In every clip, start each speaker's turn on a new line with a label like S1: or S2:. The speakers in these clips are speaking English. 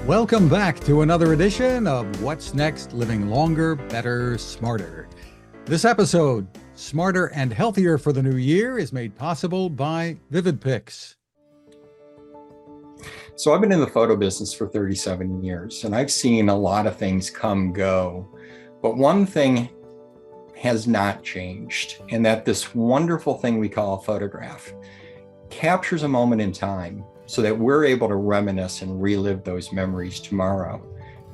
S1: Welcome back to another edition of What's Next, Living Longer, Better, Smarter. This episode, Smarter and Healthier for the New Year, is made possible by VividPix.
S2: So I've been in the photo business for 37 years, and I've seen a lot of things come, go. But one thing has not changed, and that this wonderful thing we call a photograph captures a moment in time so that we're able to reminisce and relive those memories tomorrow.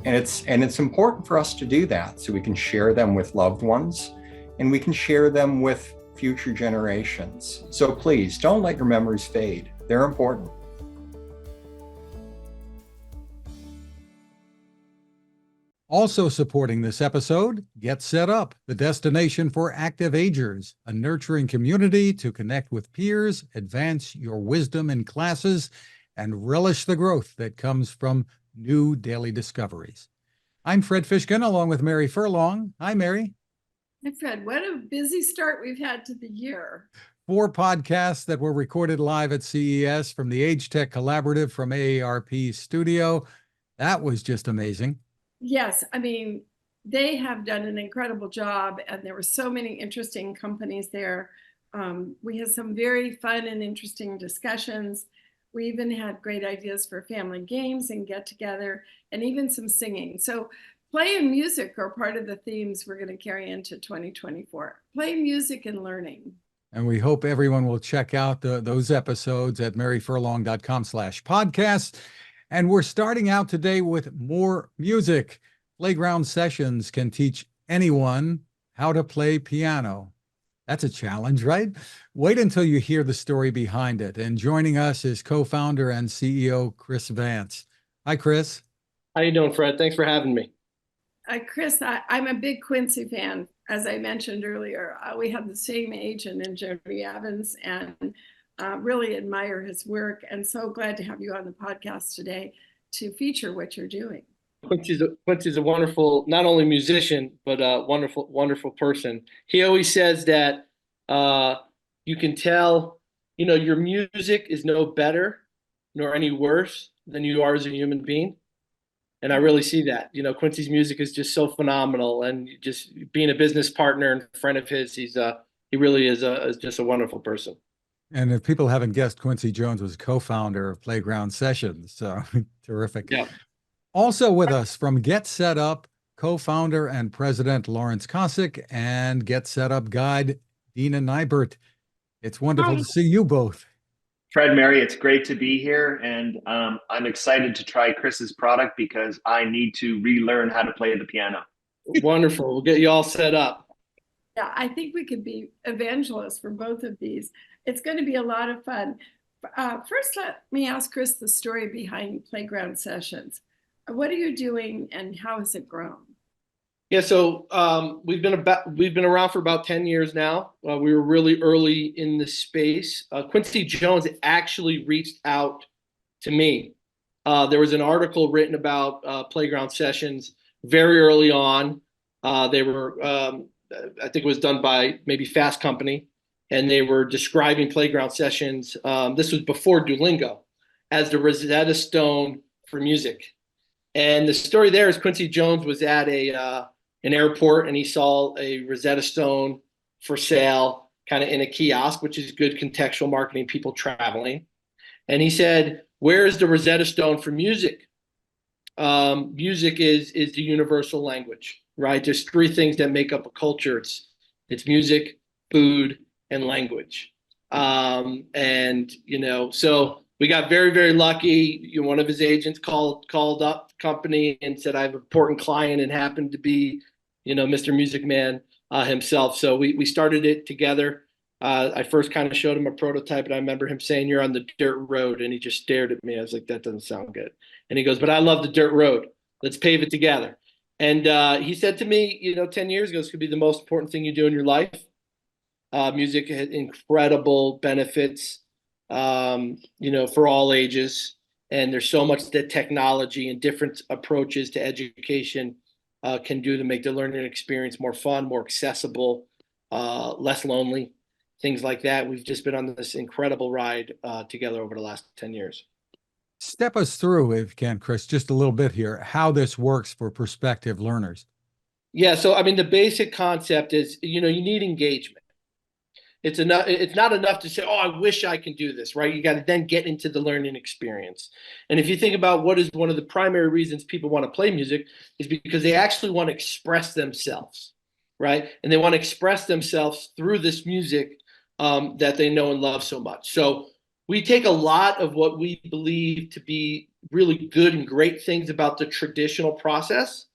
S2: And it's important for us to do that so we can share them with loved ones and we can share them with future generations. So please don't let your memories fade. They're important.
S1: Also supporting this episode, GetSetup, the destination for active agers, a nurturing community to connect with peers, advance your wisdom in classes, and relish the growth that comes from new daily discoveries. I'm Fred Fishkin, along with Mary Furlong. Hi, Mary.
S3: Hi, Fred. What a busy start we've had to the year.
S1: 4 podcasts that were recorded live at CES from the Age Tech Collaborative from AARP Studio. That was just amazing.
S3: Yes, I mean, they have done an incredible job, and there were so many interesting companies there. We had some very fun and interesting discussions. We even had great ideas for family games and get together, and even some singing. So play and music are part of the themes we're going to carry into 2024. Play, music, and learning.
S1: And we hope everyone will check out those episodes at maryfurlong.com/podcast. And we're starting out today with more music. Playground Sessions can teach anyone how to play piano. That's a challenge, right? Wait until you hear the story behind it. And joining us is co-founder and CEO Chris Vance. Hi, Chris.
S4: How you doing, Fred? Thanks for having me.
S3: Chris, I'm a big Quincy fan. As I mentioned earlier, we have the same agent in Jody Evans, and really admire his work, and so glad to have you on the podcast today to feature what you're doing.
S4: Quincy's a wonderful, not only musician, but a wonderful, wonderful person. He always says that you can tell, your music is no better nor any worse than you are as a human being. And I really see that. Quincy's music is just so phenomenal, and just being a business partner and friend of his, he really is just a wonderful person.
S1: And if people haven't guessed, Quincy Jones was co-founder of Playground Sessions. So terrific.
S4: Yeah.
S1: Also with us from GetSetup, co-founder and president Lawrence Kosick, and GetSetup guide Deana Neibert. It's wonderful to see you both.
S5: Fred, Mary, it's great to be here. And I'm excited to try Chris's product because I need to relearn how to play the piano.
S4: Wonderful. We'll get you all set up.
S3: Yeah, I think we could be evangelists for both of these. It's going to be a lot of fun. First, let me ask Chris the story behind Playground Sessions. What are you doing, and how has it grown?
S4: Yeah, so we've been around for about 10 years now. We were really early in the space. Quincy Jones actually reached out to me. There was an article written about Playground Sessions very early on. They were, I think it was done by maybe Fast Company, and they were describing Playground Sessions. This was before Duolingo, as the Rosetta Stone for music. And the story there is Quincy Jones was at an airport, and he saw a Rosetta Stone for sale kind of in a kiosk, which is good contextual marketing, people traveling. And he said, "Where is the Rosetta Stone for music?" Music is the universal language, right? There's 3 things that make up a culture. It's music, food, and language. So we got very, very lucky. One of his agents called up the company and said, "I have an important client," and happened to be, Mr. Music Man himself. So we started it together. I first kind of showed him a prototype, and I remember him saying, "You're on the dirt road," and he just stared at me. I was like, "That doesn't sound good." And he goes, "But I love the dirt road. Let's pave it together." And he said to me, 10 years ago, this could be the most important thing you do in your life. Music has incredible benefits, for all ages. And there's so much that technology and different approaches to education can do to make the learning experience more fun, more accessible, less lonely, things like that. We've just been on this incredible ride together over the last 10 years.
S1: Step us through, if you can, Chris, just a little bit here, how this works for prospective learners.
S4: Yeah, so I mean, the basic concept is, you need engagement. It's enough. It's not enough to say, "Oh, I wish I can do this," right? You got to then get into the learning experience. And if you think about what is one of the primary reasons people want to play music, is because they actually want to express themselves, right? And they want to express themselves through this music that they know and love so much. So we take a lot of what we believe to be really good and great things about the traditional process,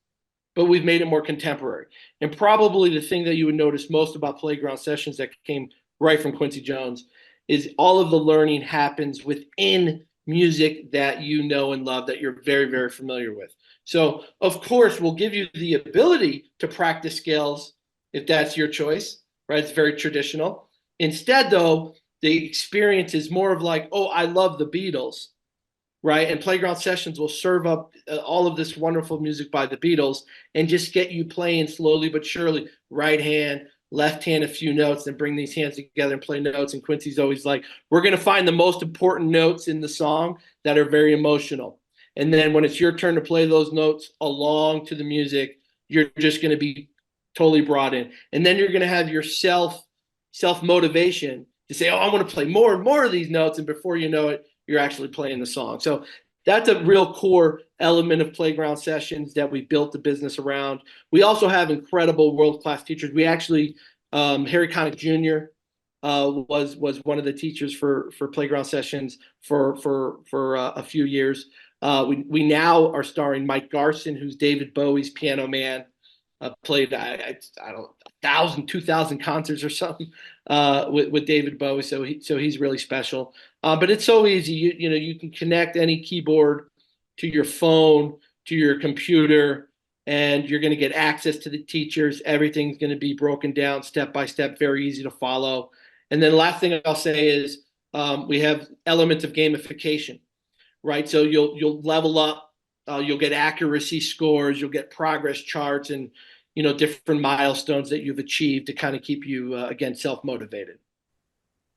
S4: but we've made it more contemporary. And probably the thing that you would notice most about playground sessions that came right from Quincy Jones is all of the learning happens within music that you know and love, that you're very, very familiar with. So, of course, we'll give you the ability to practice scales if that's your choice, right? It's very traditional. Instead, though, the experience is more of like, oh, I love the Beatles, right? And playground sessions will serve up all of this wonderful music by the Beatles and just get you playing slowly but surely, right hand, left hand, a few notes, and bring these hands together and play notes. And Quincy's always like, we're going to find the most important notes in the song that are very emotional. And then when it's your turn to play those notes along to the music, you're just going to be totally brought in. And then you're going to have your self motivation to say, oh, I want to play more and more of these notes. And before you know it, you're actually playing the song. So that's a real core element of playground sessions that we built the business around. We also have incredible world-class teachers. We actually, Harry Connick Jr. Was one of the teachers for playground sessions for a few years. We now are starring Mike Garson, who's David Bowie's piano man. Played I don't know, 1,000, 2,000 concerts or something with David Bowie. So he's really special. But it's so easy. You can connect any keyboard to your phone, to your computer, and you're going to get access to the teachers. Everything's going to be broken down step by step, very easy to follow. And then the last thing I'll say is we have elements of gamification, right? So you'll level up. You'll get accuracy scores. You'll get progress charts and different milestones that you've achieved to kind of keep you again self-motivated.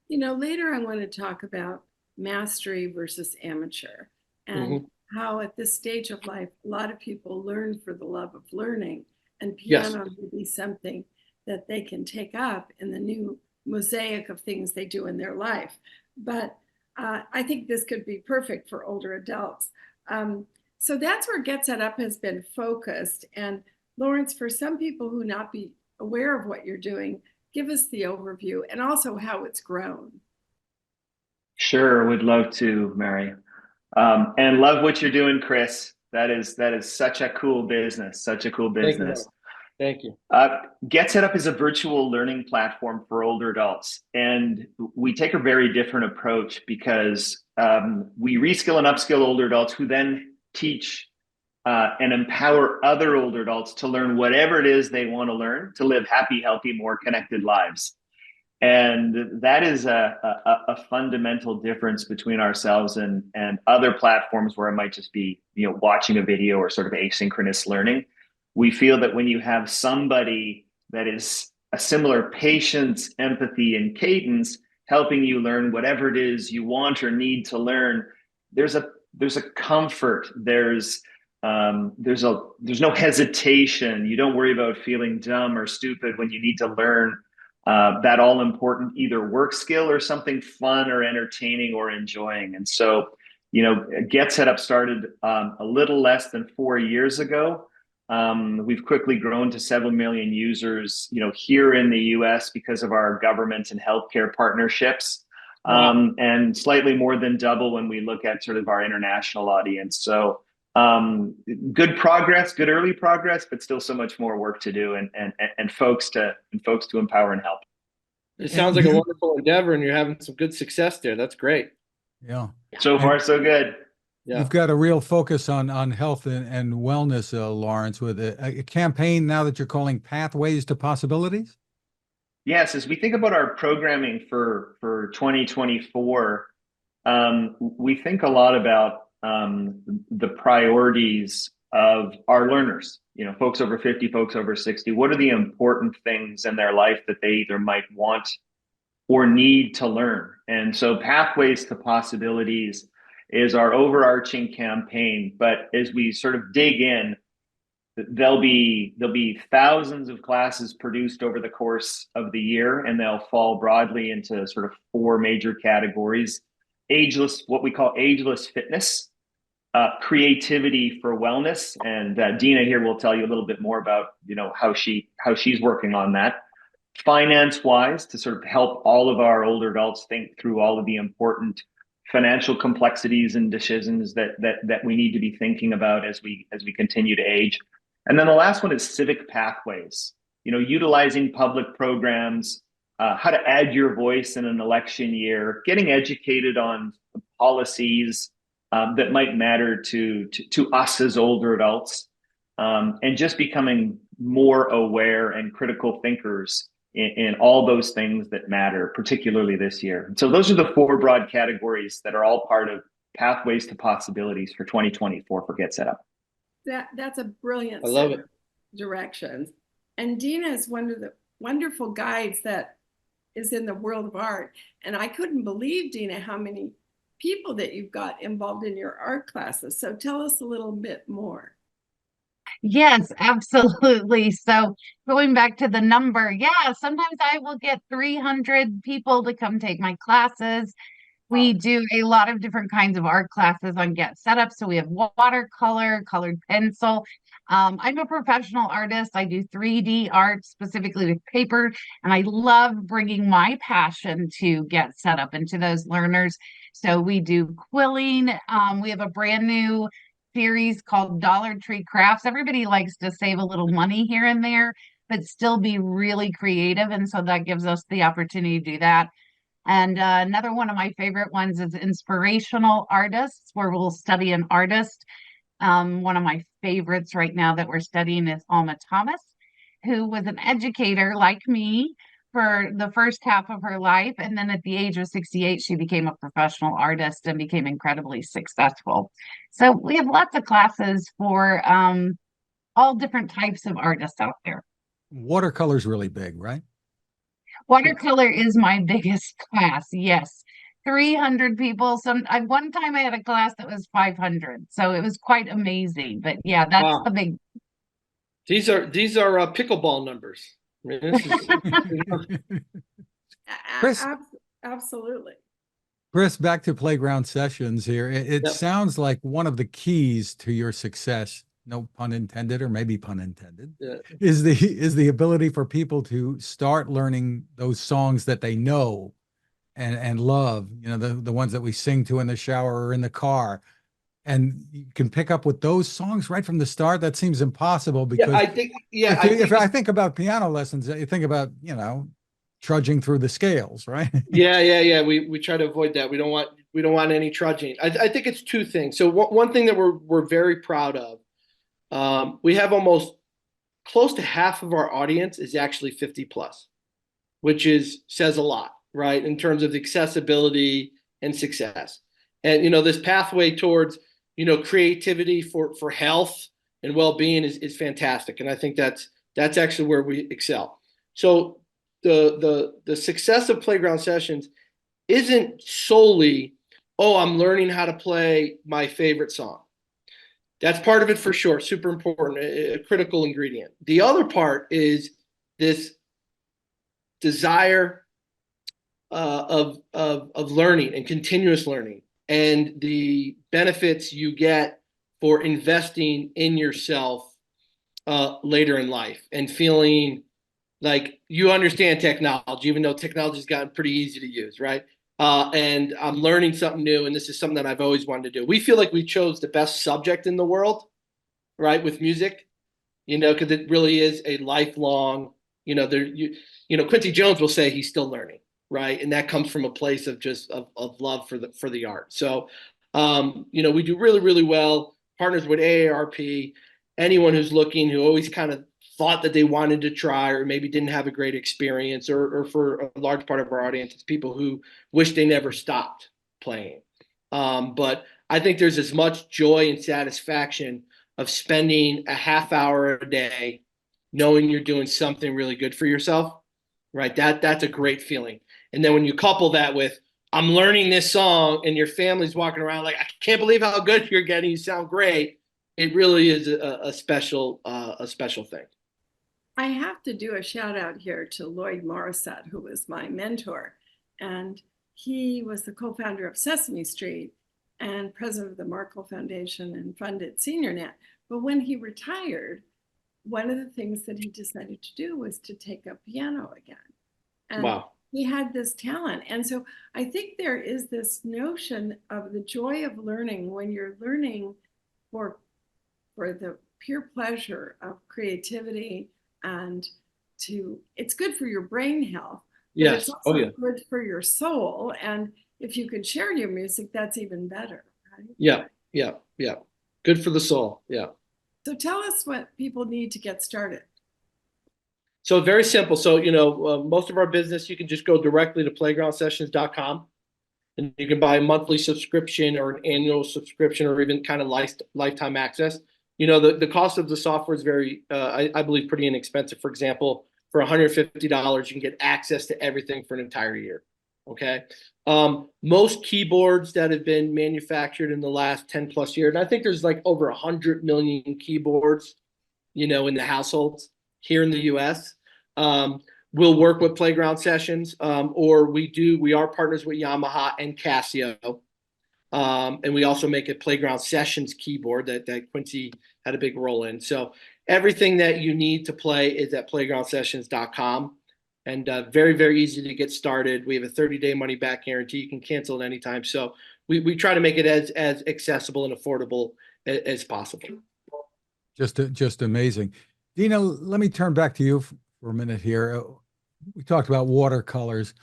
S3: Later I want to talk about mastery versus amateur and how at this stage of life, a lot of people learn for the love of learning, and piano will be something that they can take up in the new mosaic of things they do in their life. But I think this could be perfect for older adults. So that's where GetSetup has been focused. And Lawrence, for some people who not be aware of what you're doing, give us the overview and also how it's grown.
S5: Sure, would love to, Mary. And love what you're doing, Chris. That is such a cool business, such a cool business.
S4: Thank you.
S5: GetSetup is a virtual learning platform for older adults. And we take a very different approach because we reskill and upskill older adults who then teach and empower other older adults to learn whatever it is they want to learn to live happy, healthy, more connected lives. And that is a fundamental difference between ourselves and other platforms where it might just be watching a video or sort of asynchronous learning. We feel that when you have somebody that is a similar patience, empathy, and cadence helping you learn whatever it is you want or need to learn, there's a comfort, there's no hesitation. You don't worry about feeling dumb or stupid when you need to learn that all important either work skill or something fun or entertaining or enjoying. And so, GetSetup started a little less than 4 years ago. We've quickly grown to several million users, here in the US because of our government and healthcare partnerships, and slightly more than double when we look at sort of our international audience. So good progress, good early progress, but still so much more work to do and folks to empower and help.
S4: It sounds like a wonderful endeavor, and you're having some good success there. That's great.
S1: Yeah.
S5: So far, so good.
S4: Yeah.
S1: You've got a real focus on health and wellness, Lawrence, with a campaign now that you're calling Pathways to Possibilities.
S5: Yes, as we think about our programming for 2024, we think a lot about the priorities of our learners, folks over 50, folks over 60. What are the important things in their life that they either might want or need to learn? And so Pathways to Possibilities is our overarching campaign. But as we sort of dig in, there'll be thousands of classes produced over the course of the year, and they'll fall broadly into sort of 4 major categories: ageless, what we call ageless fitness, creativity for wellness, and Deana here will tell you a little bit more about how she's working on that. Finance wise, to sort of help all of our older adults think through all of the important financial complexities and decisions that we need to be thinking about as we continue to age. And then the last one is civic pathways, utilizing public programs, how to add your voice in an election year, getting educated on policies that might matter to us as older adults, and just becoming more aware and critical thinkers in all those things that matter, particularly this year. So those are the 4 broad categories that are all part of Pathways to Possibilities for 2024 for GetSetup.
S3: That's a brilliant
S4: I love
S3: set
S4: it.
S3: of directions. And Deana is one of the wonderful guides that is in the world of art. And I couldn't believe, Deana, how many people that you've got involved in your art classes. So tell us a little bit more.
S6: Yes, absolutely. So going back to the number, yeah, sometimes I will get 300 people to come take my classes. We do a lot of different kinds of art classes on GetSetup. So we have watercolor, colored pencil. I'm a professional artist. I do 3D art specifically with paper, and I love bringing my passion to GetSetup and to those learners. So we do quilling. We have a brand new series called Dollar Tree Crafts. Everybody likes to save a little money here and there, but still be really creative. And so that gives us the opportunity to do that. And another one of my favorite ones is inspirational artists, where we'll study an artist. One of my favorites right now that we're studying is Alma Thomas, who was an educator like me for the first half of her life. And then at the age of 68, she became a professional artist and became incredibly successful. So we have lots of classes for all different types of artists out there.
S1: Watercolor's really big, right?
S6: Watercolor is my biggest class. Yes. 300 people. One time I had a class that was 500. So it was quite amazing. But yeah, that's
S4: Wow.
S6: the big.
S4: These are pickleball numbers. I mean, this is
S1: Chris?
S3: Absolutely.
S1: Chris, back to playground sessions here. It
S4: Yep.
S1: sounds like one of the keys to your success, no pun intended, or maybe pun intended,
S4: Yeah.
S1: is the ability for people to start learning those songs that they know and love, the ones that we sing to in the shower or in the car. And you can pick up with those songs right from the start. That seems impossible because if I think about piano lessons, you think about, trudging through the scales, right?
S4: Yeah. We try to avoid that. We don't want any trudging. I think it's 2 things. So one thing that we're very proud of, we have almost close to half of our audience is actually 50 plus, which says a lot, right? In terms of accessibility and success. And, this pathway towards, creativity for health and well-being is fantastic. And I think that's actually where we excel. So the success of playground sessions isn't solely, I'm learning how to play my favorite song. That's part of it for sure. Super important, a critical ingredient. The other part is this desire of learning and continuous learning, and the benefits you get for investing in yourself later in life, and feeling like you understand technology, even though technology's gotten pretty easy to use, right? And I'm learning something new, and this is something that I've always wanted to do. We feel like we chose the best subject in the world, right, with music, because it really is a lifelong, Quincy Jones will say he's still learning, right? And that comes from a place of just of love for the art. So, we do really, really well, partners with AARP, anyone who's looking, who always kind of thought that they wanted to try or maybe didn't have a great experience, or for a large part of our audience, it's people who wish they never stopped playing. But I think there's as much joy and satisfaction of spending a half hour a day knowing you're doing something really good for yourself, right? That's a great feeling. And then when you couple that with, I'm learning this song, and your family's walking around like, I can't believe how good you're getting. You sound great. It really is a special thing.
S3: I have to do a shout out here to Lloyd Morissette, who was my mentor. And he was the co-founder of Sesame Street and president of the Markle Foundation and funded SeniorNet. But when he retired, one of the things that he decided to do was to take up piano again. And
S4: Wow.
S3: he had this talent. And so I think there is this notion of the joy of learning when you're learning for the pure pleasure of creativity, and it's good for your brain health. But
S4: Yes.
S3: it's also
S4: Yeah.
S3: good for your soul. And if you can share your music, that's even better, right?
S4: Yeah. Good for the soul. Yeah.
S3: So tell us what people need to get started.
S4: So very simple. So, most of our business, you can just go directly to playgroundsessions.com, and you can buy a monthly subscription or an annual subscription or even kind of lifetime access. The cost of the software is very, I believe, pretty inexpensive. For example, for $150, you can get access to everything for an entire year. Okay. Most keyboards that have been manufactured in the last 10 plus years, and I think there's like over 100 million keyboards, in the households here in the US. We'll work with Playground Sessions, or we are partners with Yamaha and Casio. And we also make a Playground Sessions keyboard that Quincy had a big role in. So everything that you need to play is at playgroundsessions.com. And very, very easy to get started. We have a 30-day money back guarantee. You can cancel at any time. So we try to make it as accessible and affordable as possible.
S1: Just amazing. Deana, let me turn back to you for a minute here. We talked about watercolors.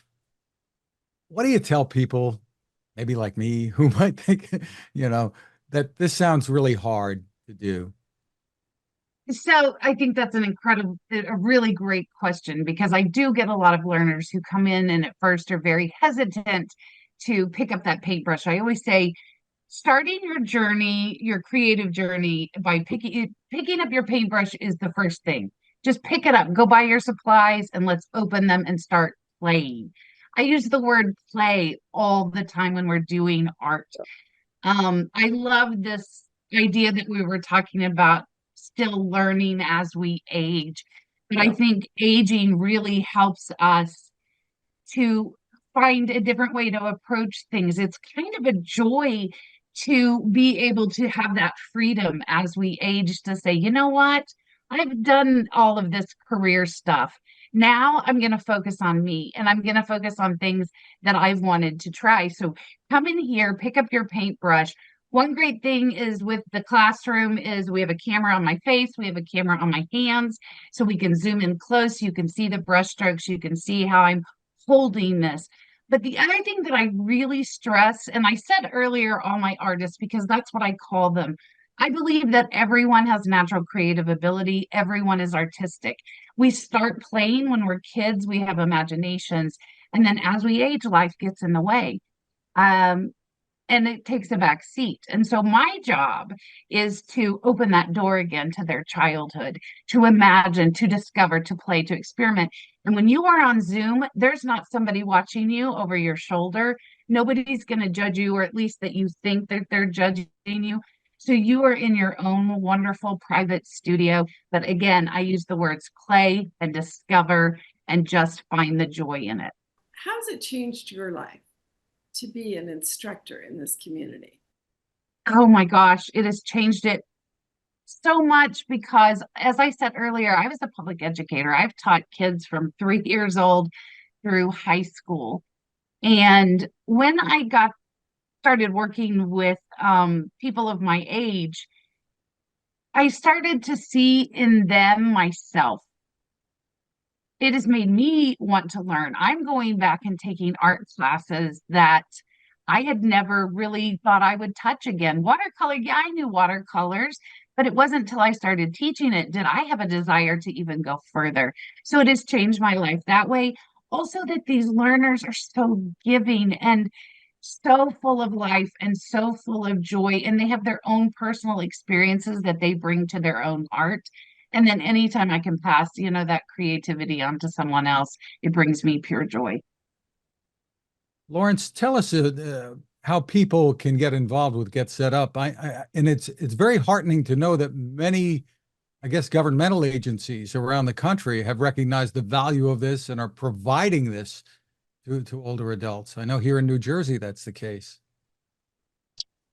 S1: What do you tell people, maybe like me, who might think, that this sounds really hard to do?
S6: So I think that's a really great question, because I do get a lot of learners who come in and at first are very hesitant to pick up that paintbrush. I always say, starting your journey, your creative journey, by picking up your paintbrush is the first thing. Just pick it up, go buy your supplies, and let's open them and start playing. I use the word play all the time when we're doing art. I love this idea that we were talking about, still learning as we age. But I think aging really helps us to find a different way to approach things. It's kind of a joy to be able to have that freedom as we age to say, you know what? I've done all of this career stuff. Now I'm going to focus on me, and I'm going to focus on things that I've wanted to try. So come in here, pick up your paintbrush. One great thing is with the classroom is we have a camera on my face, we have a camera on my hands, so we can zoom in close. You can see the brush strokes, you can see how I'm holding this. But the other thing that I really stress, and I said earlier, all my artists, because that's what I call them. I believe that everyone has natural creative ability. Everyone is artistic. We start playing when we're kids, we have imaginations. And then as we age, life gets in the way. And it takes a back seat. And so my job is to open that door again to their childhood, to imagine, to discover, to play, to experiment. And when you are on Zoom, there's not somebody watching you over your shoulder. Nobody's going to judge you, or at least that you think that they're judging you. So you are in your own wonderful private studio. But again, I use the words play and discover and just find the joy in it.
S3: How's it changed your life to be an instructor in this community?
S6: Oh my gosh, it has changed it so much, because as I said earlier, I was a public educator. I've taught kids from 3 years old through high school. And when I started working with people of my age, I started to see in them myself. It has made me want to learn. I'm going back and taking art classes that I had never really thought I would touch again. Watercolor, yeah, I knew watercolors, but it wasn't until I started teaching it did I have a desire to even go further. So it has changed my life that way. Also, that these learners are so giving and so full of life and so full of joy, and they have their own personal experiences that they bring to their own art. And then anytime I can pass, that creativity onto someone else, it brings me pure joy.
S1: Lawrence, tell us how people can get involved with Get Set Up. And it's very heartening to know that many, I guess, governmental agencies around the country have recognized the value of this and are providing this to older adults. I know here in New Jersey, that's the case.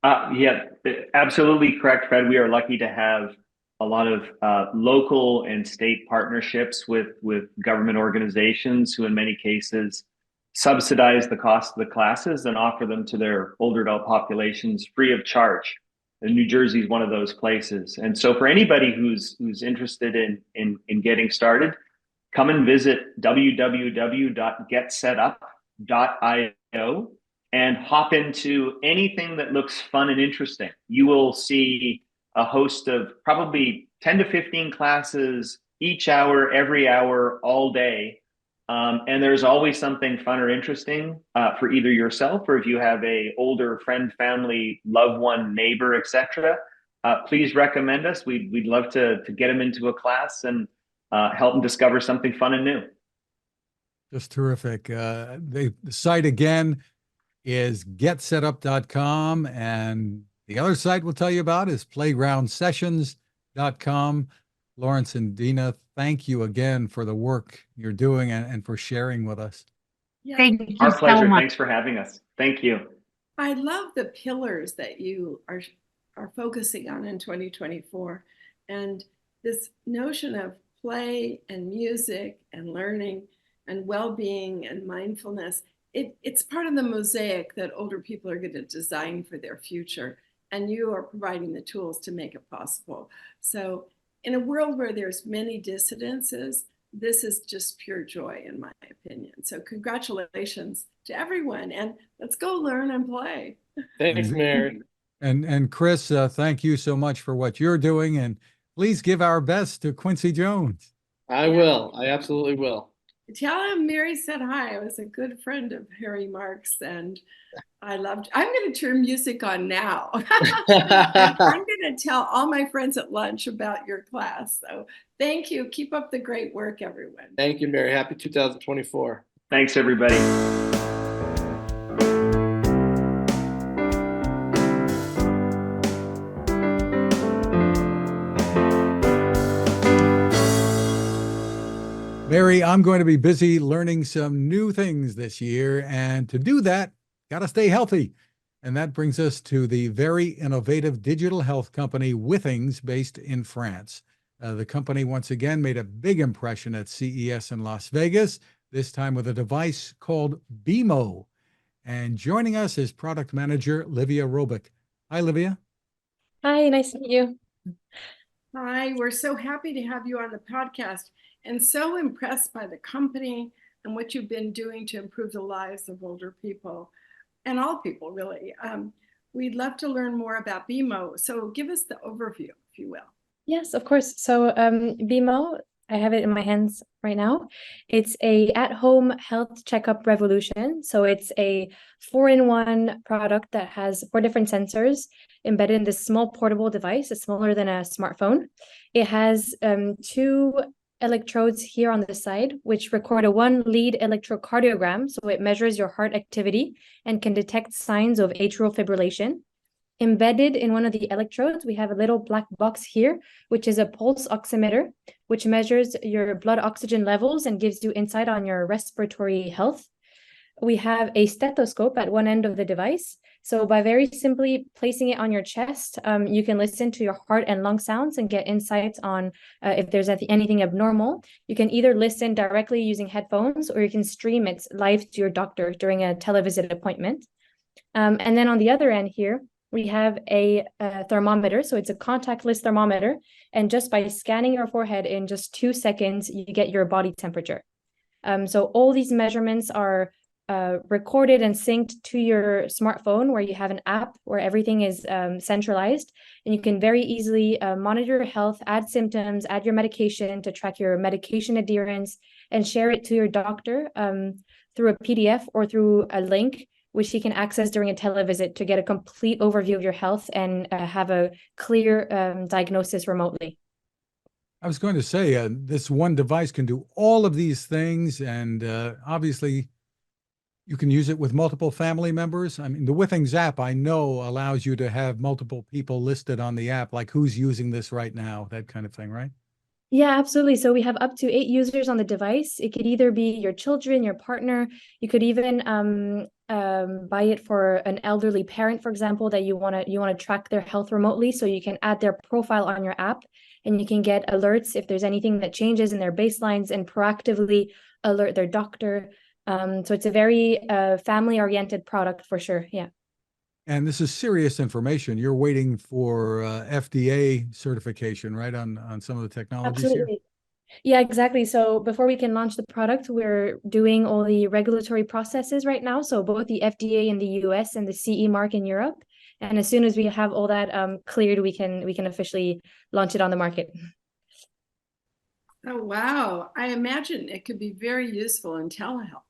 S5: Yeah, absolutely correct, Fred. We are lucky to have a lot of local and state partnerships with government organizations who in many cases subsidize the cost of the classes and offer them to their older adult populations free of charge. And New Jersey is one of those places. And so for anybody who's interested in getting started, come and visit www.getsetup.io and hop into anything that looks fun and interesting. You will see a host of probably 10 to 15 classes each hour, every hour, all day. And there's always something fun or interesting for either yourself or if you have a older friend, family, loved one, neighbor, etc. Please recommend us. We'd love to get them into a class and help them discover something fun and new.
S1: Just terrific. The site again is getsetup.com, and the other site we'll tell you about is playgroundsessions.com. Lawrence and Deana, thank you again for the work you're doing and for sharing with us.
S3: Yeah.
S6: Thank you
S5: Our pleasure.
S6: so much.
S5: Thanks for having us. Thank you.
S3: I love the pillars that you are focusing on in 2024. And this notion of play and music and learning and well-being and mindfulness, it's part of the mosaic that older people are going to design for their future. And you are providing the tools to make it possible. So in a world where there's many dissidences, this is just pure joy, in my opinion. So congratulations to everyone, and let's go learn and play.
S4: Thanks, Mary.
S1: And Chris, thank you so much for what you're doing, and please give our best to Quincy Jones.
S4: I will. I absolutely will.
S3: Tell him Mary said hi. I was a good friend of Harry Marks, and I'm going to turn music on now. I'm going to tell all my friends at lunch about your class. So thank you. Keep up the great work, everyone.
S4: Thank you, Mary. Happy 2024.
S5: Thanks, everybody.
S1: Mary, I'm going to be busy learning some new things this year, and to do that, got to stay healthy. And that brings us to the very innovative digital health company Withings, based in France. The company once again made a big impression at CES in Las Vegas, this time with a device called BeamO. And joining us is product manager Livia Robic. Hi, Livia.
S7: Hi, nice to meet you.
S3: Hi, we're so happy to have you on the podcast and so impressed by the company and what you've been doing to improve the lives of older people and all people, really. We'd love to learn more about BeamO. So give us the overview, if you will.
S7: Yes, of course. So BeamO, I have it in my hands right now. It's a at-home health checkup revolution. So it's a 4-in-1 product that has 4 different sensors embedded in this small portable device. It's smaller than a smartphone. It has 2 electrodes here on the side, which record a 1-lead electrocardiogram. So it measures your heart activity and can detect signs of atrial fibrillation. Embedded in one of the electrodes, we have a little black box here, which is a pulse oximeter, which measures your blood oxygen levels and gives you insight on your respiratory health. We have a stethoscope at one end of the device. So by very simply placing it on your chest, you can listen to your heart and lung sounds and get insights on if there's anything abnormal. You can either listen directly using headphones, or you can stream it live to your doctor during a televisit appointment. And then on the other end here, we have a thermometer. So it's a contactless thermometer. And just by scanning your forehead in just 2 seconds, you get your body temperature. So all these measurements are recorded and synced to your smartphone, where you have an app where everything is centralized, and you can very easily monitor your health, add symptoms, add your medication to track your medication adherence, and share it to your doctor through a PDF or through a link, which he can access during a televisit to get a complete overview of your health and have a clear diagnosis remotely.
S1: I was going to say, this one device can do all of these things, and obviously, You can use it with multiple family members. I mean, the Withings app, I know, allows you to have multiple people listed on the app, like who's using this right now, that kind of thing, right?
S7: Yeah, absolutely. So we have up to 8 users on the device. It could either be your children, your partner. You could even buy it for an elderly parent, for example, that you want to track their health remotely. So you can add their profile on your app, and you can get alerts if there's anything that changes in their baselines and proactively alert their doctor. So it's a very family-oriented product for sure. Yeah.
S1: And this is serious information. You're waiting for FDA certification, right, on some of the technologies here?
S7: Absolutely. Yeah, exactly. So before we can launch the product, we're doing all the regulatory processes right now. So both the FDA in the US and the CE mark in Europe. And as soon as we have all that cleared, we can officially launch it on the market.
S3: Oh, wow. I imagine it could be very useful in telehealth.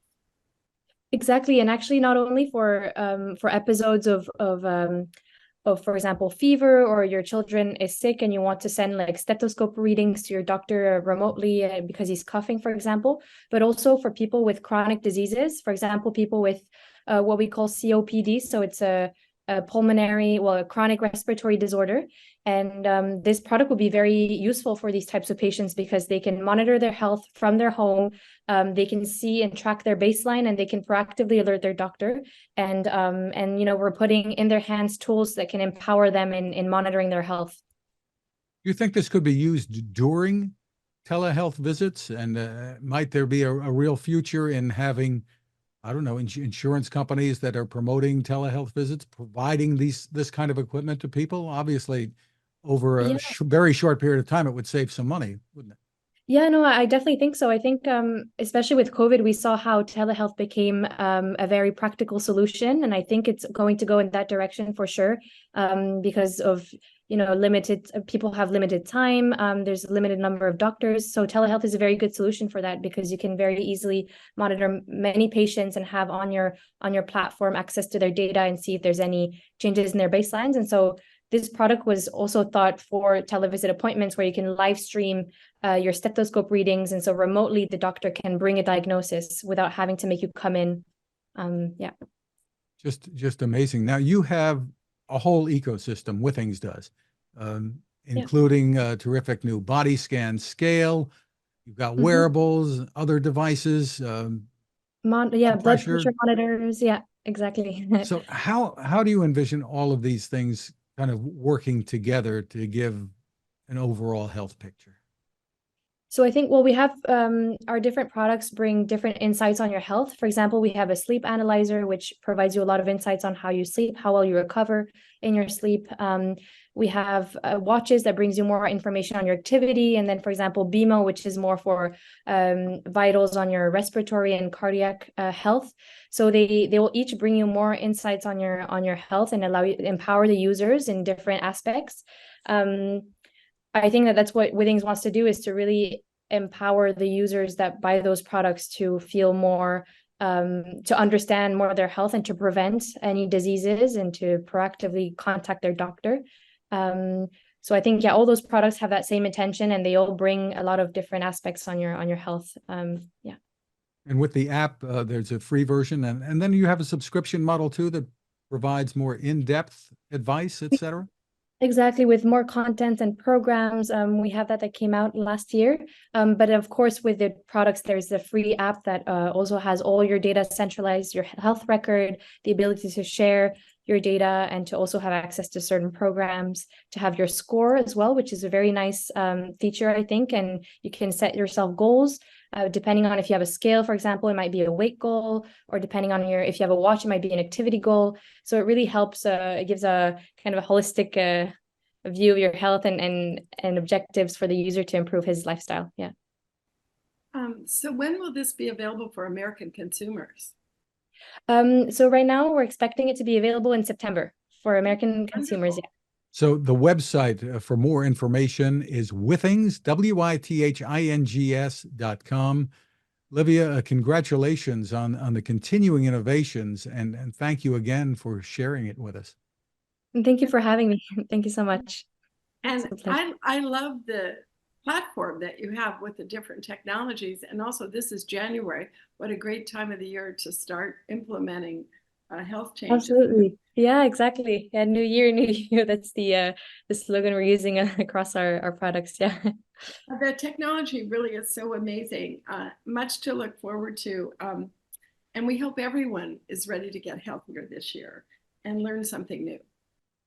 S7: Exactly. And actually not only for episodes of for example, fever, or your children is sick and you want to send like stethoscope readings to your doctor remotely because he's coughing, for example, but also for people with chronic diseases, for example, people with what we call COPD. So it's a chronic respiratory disorder. And this product will be very useful for these types of patients because they can monitor their health from their home. They can see and track their baseline, and they can proactively alert their doctor. And we're putting in their hands tools that can empower them in monitoring their health.
S1: Do you think this could be used during telehealth visits? And might there be a real future in having, I don't know, insurance companies that are promoting telehealth visits, providing this kind of equipment to people? Obviously, over a very short period of time, it would save some money, wouldn't it?
S7: Yeah, no, I definitely think so. I think especially with COVID, we saw how telehealth became a very practical solution. And I think it's going to go in that direction for sure, because of, limited people have limited time. There's a limited number of doctors. So telehealth is a very good solution for that because you can very easily monitor many patients and have on your platform access to their data and see if there's any changes in their baselines. And so this product was also thought for televisit appointments where you can live stream your stethoscope readings. And so remotely, the doctor can bring a diagnosis without having to make you come in. Yeah.
S1: Just amazing. Now you have a whole ecosystem, Withings does, including a terrific new body scan scale. You've got wearables, other devices.
S7: Blood pressure monitors. Yeah, exactly.
S1: So how do you envision all of these things kind of working together to give an overall health picture?
S7: So I think, we have our different products bring different insights on your health. For example, we have a sleep analyzer, which provides you a lot of insights on how you sleep, how well you recover in your sleep. We have watches that brings you more information on your activity. And then, for example, BeamO, which is more for vitals on your respiratory and cardiac health. So they will each bring you more insights on your health and empower the users in different aspects. I think that's what Withings wants to do, is to really empower the users that buy those products to feel more, to understand more of their health and to prevent any diseases and to proactively contact their doctor. So I think, all those products have that same intention, and they all bring a lot of different aspects on your health. Yeah.
S1: And with the app, there's a free version, and then you have a subscription model too that provides more in-depth advice, et cetera.
S7: Exactly, with more content and programs. We have that came out last year. But of course, with the products, there's the free app that also has all your data centralized, your health record, the ability to share your data, and to also have access to certain programs, to have your score as well, which is a very nice feature, I think. And you can set yourself goals. Depending on if you have a scale, for example, it might be a weight goal, or depending on if you have a watch, it might be an activity goal. So it really helps. It gives a kind of a holistic view of your health and objectives for the user to improve his lifestyle. Yeah.
S3: So when will this be available for American consumers?
S7: So right now we're expecting it to be available in September for American consumers. Yeah.
S1: So the website for more information is Withings, WITHINGS.com. Livia, congratulations on the continuing innovations, and thank you again for sharing it with us.
S7: And thank you for having me. Thank you so much.
S3: And I love the platform that you have with the different technologies. And also, this is January. What a great time of the year to start implementing health changes.
S7: Absolutely. Yeah, exactly. Yeah, new year, new you. That's the slogan we're using across our products. Yeah.
S3: The technology really is so amazing. Much to look forward to. And we hope everyone is ready to get healthier this year and learn something new.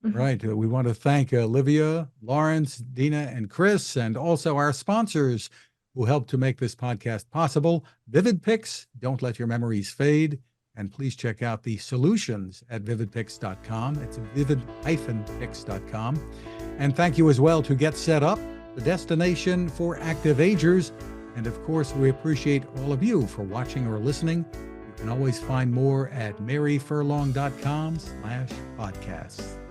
S1: Right. We want to thank Livia, Lawrence, Deana, and Chris, and also our sponsors who helped to make this podcast possible. Vivid Pics, don't let your memories fade. And please check out the solutions at vividpics.com. It's vivid-pics.com. And thank you as well to GetSetup, the destination for active agers. And of course, we appreciate all of you for watching or listening. You can always find more at maryfurlong.com/podcasts.